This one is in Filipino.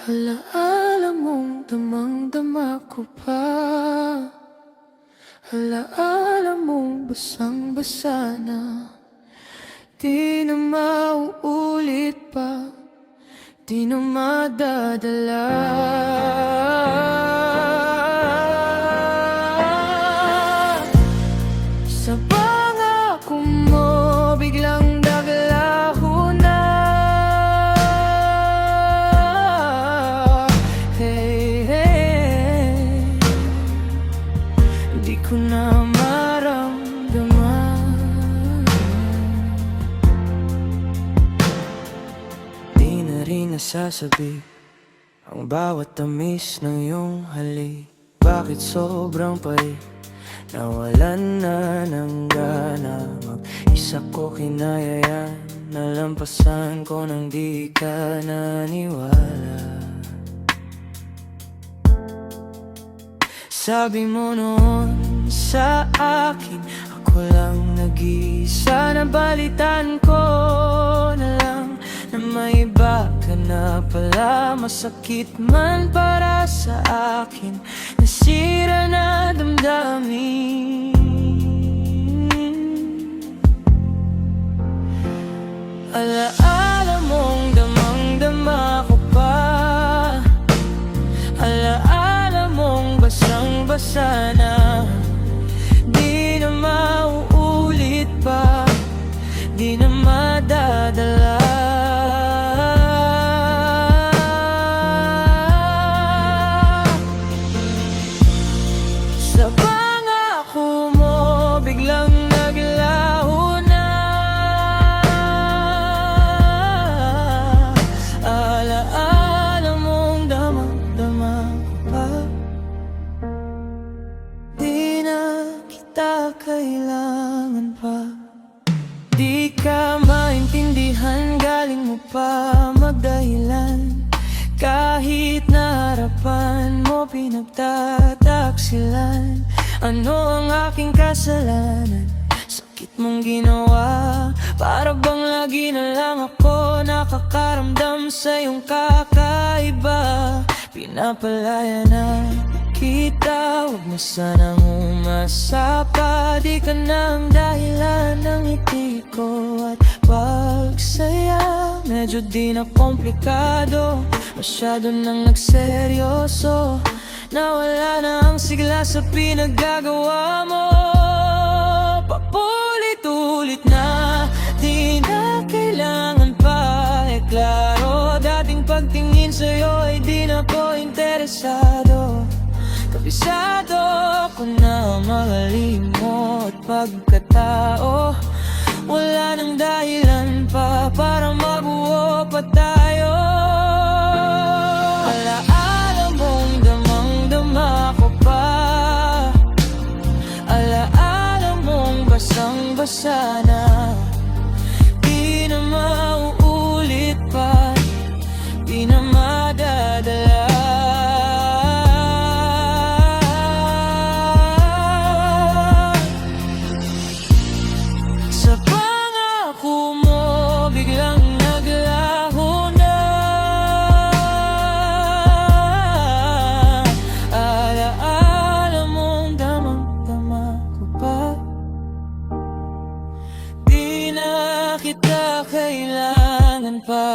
Alaala mong damang-dama ko pa. Alaala mong basang-basa na. Di na mauulit pa, di na madadala. Sa pangako mo, biglang naglaho na. Hey, hey, di ko na maramdaman. Di na rin nasasabi ang bawat tamis ng iyong halik. Bakit sobrang pait, nawalan na ng gana. Mag-isa ko kinaya yan, nalampasan ko nang di ka naniwala. Sabi mo noon sa akin, ako lang nag-iisa. Nabalitaan ko na lang na may iba ka na pala. Masakit man para sa akin, nasira na damdamin. Alaala mong damang-dama ko pa. Alaala mong basang-basa na. Di na mauulit pa, di na madadala. Sa pangako mo, biglang naglaho na. Alaala mong damang-dama ko pa. Di na kita kailangan pa. Di ka maintindihan, galing mo pa magdahilan. Kahit na harapan mo pinagtataksilan. Ano ang aking kasalanan? Sakit mong ginawa. Para bang lagi na lang ako nakakaramdam sa iyong kakaiba. Pinapalaya na kita, huwag mo sanang umasa pa. Di ka na ang dahilan ng ngiti ko at pagsaya. Medyo di na komplikado, masyado nang nagseryoso. Nawala na ang sigla sa pinaggagawa mo. Paulit-ulit na, di na kailangan pa. Klaro, dating pagtingin sa'yo ay di na ko interesado. Kabisado ko na magalimot pagkatao. Wala nang dahilan pa para mabuo pa tayo. Alaala mong damang-dama ko pa. Alaala mong basang-basa na. Di na mauulit pa, di na madadala. Sa pangako mo, biglang naglaho na. Alaala mong damang-dama ko pa. Di na kita kailangan pa.